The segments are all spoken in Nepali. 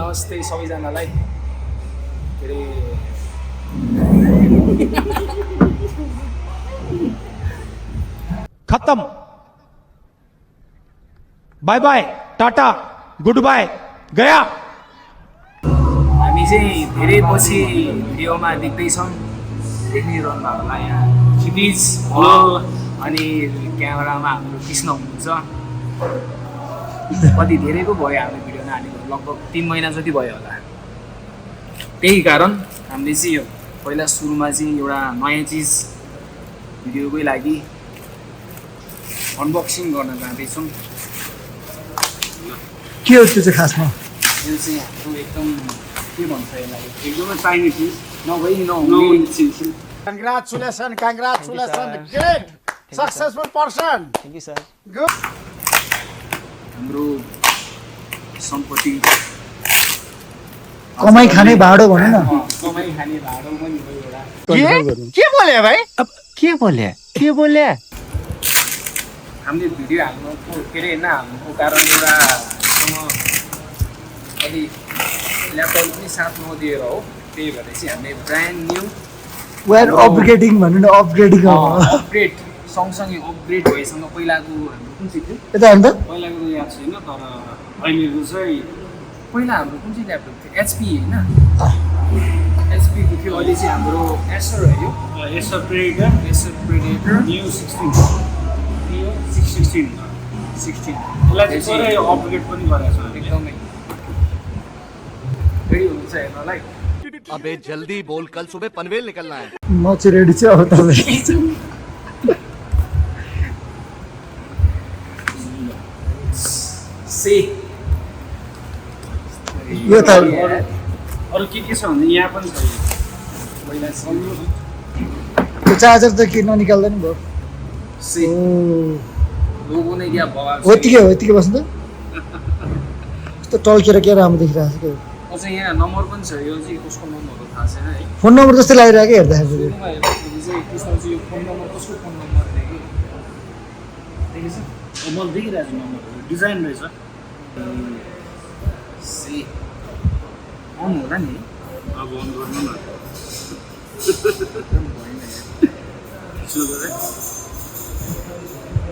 नमस्ते सबैजनालाई के अरे खत्म bye bye tata good bye गया हामी चाहिँ धेरै पछि भिडियोमा देख्दैछौँ देखिरहनु भएको होला यहाँ क्षितिज अनि क्यामेरामा हाम्रो कृष्ण हुनुहुन्छ कति धेरै पो भयो हाम्रो भिडियो नहालेको लगभग 3 महिना जति भयो होला त्यही कारण हामीले चाहिँ यो पहिला सुरुमा चाहिँ एउटा नयाँ चिज भिडियोकै लागि अनबक्सिङ गर्न जाँदैछौँ के हो त्यो चाहिँ खासमा यो चाहिँ हाम्रो एकदम के भन्छ यसलाई एकदमै चाहिने चिज नभई नहुने चिज Congratulations, great, successful person. Thank you sir Good. हाम्रो सम्पत्ति कमाई खाने भाडो भन न कमाई खाने भाडो पनि हो एउटा के बोले भाइ अब के बोले हामीले भिडियो हाल्नुको के अरे नहाल्नुको कारण एउटा अलि ल्यापटप पनि साथ नदिएर हो त्यही भएर चाहिँ हामीले ब्रान्ड न्यू वेयर अपग्रेडिङ भन्नु न अपग्रेडिङ अपग्रेड सँगसँगै अपग्रेड भएसँग पहिलाको हाम्रो कुन चाहिँ थियो यता हेर्नु त पहिलाको त याद छैन तर अहिलेको चाहिँ पहिला हाम्रो कुन चाहिँ ल्यापटप थियो एचपी होइन एचपीको थियो अहिले चाहिँ हाम्रो एसर हो यो एसर प्रेडेटर न्यू 16 यसलाई चाहिँ अपग्रेड पनि गरेको छ एकदमै रेडी हुनुहुन्छ हेर्नलाई अबे जल्दी बोल कल सुबह पनवेल निकलना है म चाहिँ रेडी छु अब तपाईँ से यो त अरू के छ भने यहाँ पनि छ पहिला त्यो चार्जर त किन निकाल्दा नि भयो से लोगो नै क्या बवाल यतिकै बस्नु त यस्तो टल्केर के राम्रो देखिरहेको छ क्या अझ यहाँ नम्बर पनि छ यो चाहिँ कसको नम्बर हो थाहा छैन है फोन नम्बर जस्तै लागिरहेको हेर्दाखेरि सुरुमा हेर्दाखेरि चाहिँ त्यसमा चाहिँ यो फोन नम्बर कसको फोन नम्बर देखेँ देखेछ मैले देखिरहेको छु नम्बरहरू डिजाइन रहेछ से अन होला नि अब अन गर्नु न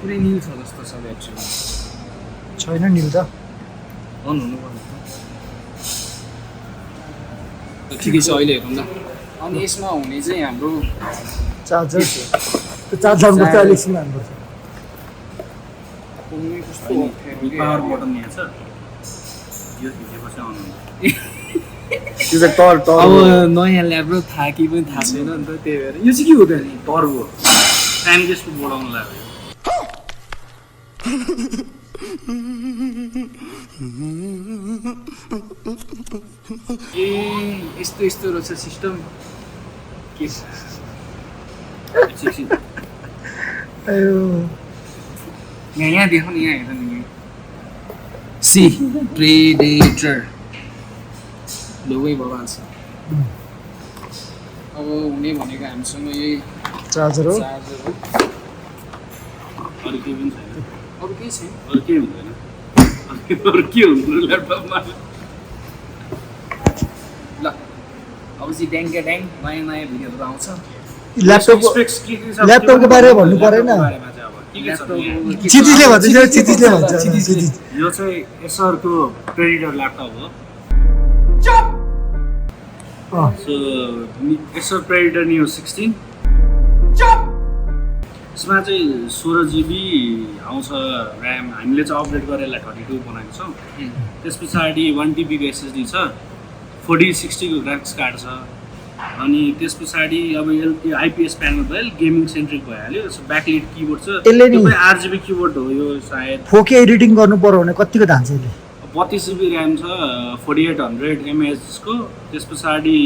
पुरै न्यू छ जस्तो छ एक्चुअली छैन नि त अन हुनुपर्ने ठिकै छ अहिले हेरौँ ल अनि यसमा हुने चाहिँ हाम्रो चार्जर त्यो चार्जरमा त अलिक सिम हाल्नुपर्छ पावर बटन यहाँ छ यो थिचेपछि अन हुन्छ त्यो चाहिँ टर अब नयाँ ल्यापटप थाहा कि पनि थाहा छैन नि त त्यही भएर यो चाहिँ के हो त नि टर्बो टाइम त्यसको बढाउनु लाग्यो ए यस्तो यस्तो रहेछ सिस्टम के यहाँ देखो नि यहाँ हेर नि सी प्रेडेटर लोगै बवाल छ अब हुने भनेको हामीसँग यही चार्जर हो चार्जर हो अरू केही पनि छैन अरू केही छैन अरू केही हुँदैन अरू के हुनु ल्यापटपमा ल अब चाहिँ ड्याङ्के ड्याङ नयाँ नयाँ भिडियोहरू आउँछ ल्यापटपको बारेमा भन्नु परेन क्षितिजले भन्दैछ क्षितिजले भन्छ यो चाहिँ एसरको प्रेडिटर ल्यापटप हो सो एसर प्रेडिटर न्यू 16 यसमा चाहिँ 16 GB आउँछ ऱ्याम हामीले चाहिँ अपग्रेड गरेर 32 बनाएको छौँ त्यस पछाडि 1 TB को SSD छ 4060 को ग्राफिक्स कार्ड छ अनि त्यस पछाडि अब यो आइपिएस प्यानल भयो गेमिङ सेन्ट्रिक भइहाल्यो ब्याकलाइट किबोर्ड छ त्यो आरजिबी किबोर्ड हो यो सायद 4K एडिटिङ गर्नु पर्यो भने कतिको धान्छ यसले 32 GB ऱ्याम छ 4800 mAh को त्यस पछाडि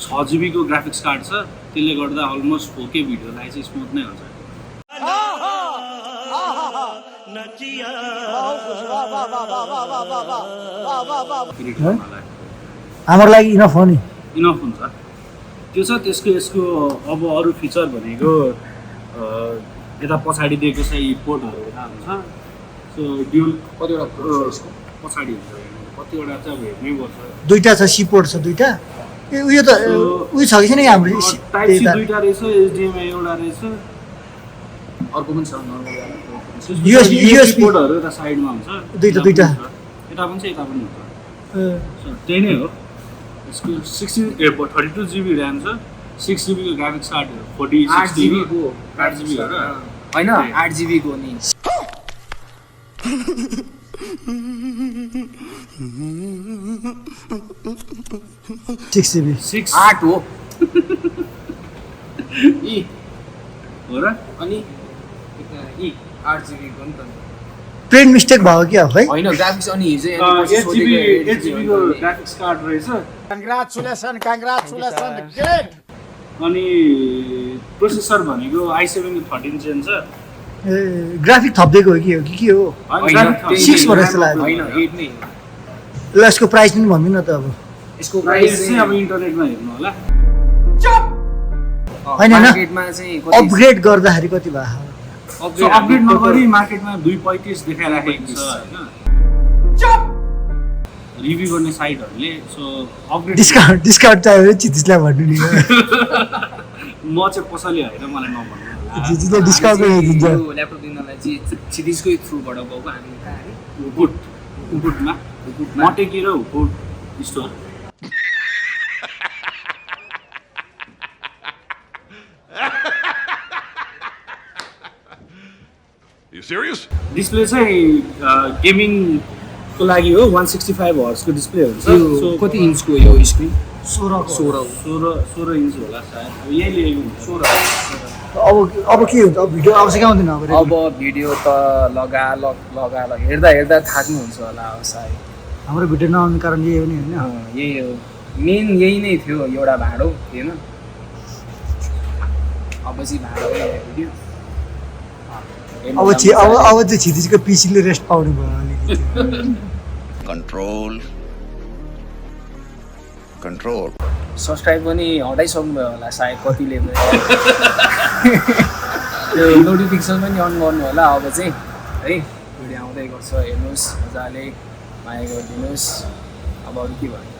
6 GB को ग्राफिक्स कार्ड छ त्यसले गर्दा अलमोस्ट 4K भिडियोलाई चाहिँ स्मुथ नै हुन्छ हाम्रो लागि इनफ हो नि इनफ हुन्छ त्यो छ त्यसको अब अरू फिचर भनेको यता पछाडि दिएको चाहिँ पोर्टहरू हुन्छ सो ड्युल कतिवटा पछाडि हुन्छ कतिवटा चाहिँ अब हेर्नै पर्छ। दुईटा छ, सी पोर्ट छ दुईटा। ए उयो त उयो छ कि छैन हाम्रो टाइप सी दुईटा रहेछ, एचडिएमआई एउटा रहेछ, अर्को पनि छ नर्मल USB पोर्टहरू यता साइडमा हुन्छ, दुईटा यता पनि छ, यता पनि छ यता पनि हुन्छ। So, त्यही नै हो। यसको 32 GB ऱ्याम छ, 6 GB को ग्राफिक्स कार्ड, 8 GB को 8 GB हो र होइन 8 GB को नि 6 GB 8 हो इ हो र। अनि इ 8 GB को नि त प्रिन्ट मिस्टेक भयो कि है? होइन ग्राफिक्स अनि हिजो 8 GB को ग्राफिक्स कार्ड रहेछ। Congratulation congratulation great. अनि प्रोसेसर भनेको i7 13 जेन छ। ए ग्राफिक थप्दिएको हो कि के हो? होइन 6 भनेर जस्तो लाग्यो। होइन 8 नै हो। ल यसको प्राइस पनि भन्नु न त अब। यसको प्राइस प्राइस चाहिँ अब इन्टरनेटमा हेर्नु होला। होइन होइन मार्केटमा चाहिँ कति अपग्रेड गर्दाखेरि कति भयो? सो अपग्रेड नगरी मार्केटमा 235 देखाइराखेको छ होइन। रिभ्यू गर्ने साइटहरूले। सो अपग्रेड डिस्काउन्ट चाहियो भने चितिसलाई भन्नु नि। म चाहिँ पसले होइन, मलाई नभन्नु होला। चितिसले डिस्काउन्ट दिन्छ। यो ल्यापटप दिनलाई चाहिँ सिटिजकै थ्रुबाट गएको हामी थाहा है। हुकुटमा मटेकी र हुकुट स्टोर। डिस्प्ले चाहिँ गेमिङको लागि हो, 165 हर्जको डिस्प्ले हुन्छ। यो कति इन्चको यो स्क्रिन? 16 इन्च होला सायद। अब यही लिएको हुन्छ 16। अब के हुन्छ? अब भिडियो आउँछ कि आउँदैन? अब भिडियो त लगा हेर्दा थाक्नुहुन्छ होला अब सायद। हाम्रो भिडियो नआउने कारण यही हो नि होइन? यही हो मेन, यही नै थियो एउटा भाडो थिएन। अब चाहिँ भाडो भिडियो अब चाहिँ छिटिसको पिसीले रेस्ट पाउनु भयो अलिकति। कन्ट्रोल सब्सक्राइब पनि हटाइसक्नु भयो होला सायद कतिले। त्यो नोटिफिकेसन पनि अन गर्नु होला अब चाहिँ है। भिडियो आउँदै गर्छ, हेर्नुहोस् मजाले, माया गरिदिनुहोस्। अब अरू के भन्नु?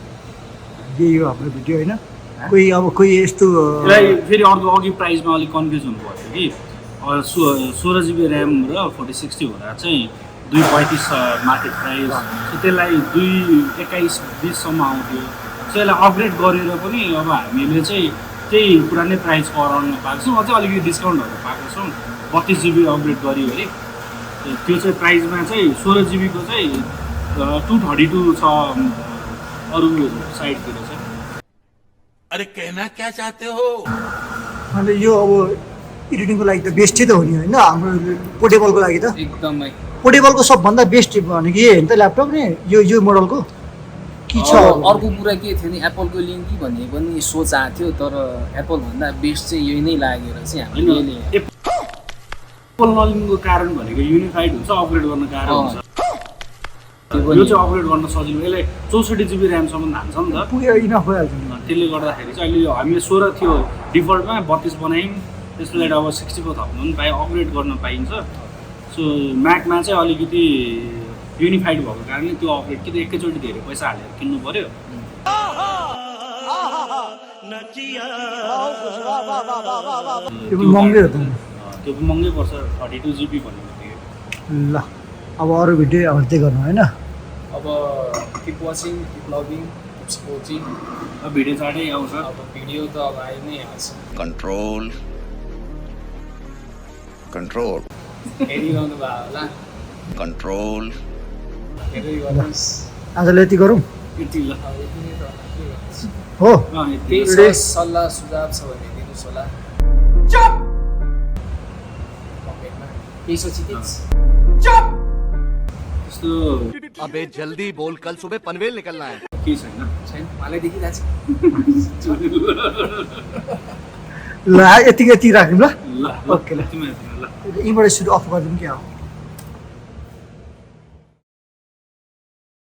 यही हो हाम्रो भिडियो होइन? कोही यस्तो यसलाई फेरि अर्को अघि प्राइसमा अलिक कन्फ्युज हुनुभएको थियो कि 16 GB ऱ्याम र 4060 हुँदा चाहिँ 235 छ मार्केट प्राइस। सो त्यसलाई 221-20 सम्म आउँथ्यो। सो यसलाई अपग्रेड गरेर पनि अब हामीले चाहिँ त्यही पुरानै प्राइसको अराउन्डमा पाएको छौँ। अझै अलिकति डिस्काउन्टहरू पाएको छौँ। 32 GB अपग्रेड गरियो अरे। त्यो चाहिँ प्राइसमा चाहिँ 16 GB को चाहिँ 232 छ अरू साइटतिर चाहिँ। अरे कहना क्या चाहते हो? अन्त यो अब एडिटिङको लागि त बेस्टै त हो नि होइन? हाम्रो पोर्टेबलको लागि त एकदमै पोर्टेबलको सबभन्दा बेस्ट भनेको यही हो नि त ल्यापटप नि यो मोडलको के छ? अर्को कुरा के थियो नि, एप्पलको लिङ्क कि भन्ने पनि सोच आएको थियो, तर एप्पल भन्दा बेस्ट चाहिँ यही नै लागेर चाहिँ हामीले एप्पल नलिनुको कारण भनेको युनिफाइड हुन्छ, अपग्रेड गर्न गाह्रो हुन्छ। यो चाहिँ अपग्रेड गर्न सजिलो। यसले 64 GB ऱ्यामसम्म हान्छ नि त। पुग्यो इनफ भइहाल्छ नि। त्यसले गर्दाखेरि चाहिँ अहिले हामीले 16 थियो डिफल्टमा, 32 बनायौँ। त्यसलाई अब 64 थप्नु पनि पायो, अपग्रेड गर्न पाइन्छ। सो म्याकमा चाहिँ अलिकति युनिफाइड भएको कारणले त्यो अपग्रेड कि त एकैचोटि धेरै पैसा हालेर किन्नु पऱ्यो। त्यो पनि महँगै हो त। त्यो पनि महँगै पर्छ, 32 GB भनेको थियो। ल अब अरू भिडियो हेर्दै गर्नु होइन? अब keep watching, keep loving, keep supporting. अब भिडियो चाँडै आउँछ। अब भिडियो त अब आइ नै हाल्छ। कन्ट्रोल हेरिरहनु भयो होला, कन्ट्रोल हेर्दै गर्नुहोस्। आजलाई यति गरौँ यति ल। अब यति नै त होला, के गर्नुहोस्। हो? केही सल्लाह सुझाव छ भने दिनुहोस् होला। कमेन्टमा केही छ चिज त्यस्तो अबे जल्दी बोल, कल सुबह पनवेल निकलना है। केही छैन। मलाई देखिरहेको छ। ल यति राख्यौँ ल। ल ओके ल। यतिमा यतिमा ल। यहीँबाट सुरु अफ गरिदिउँ क्या हो?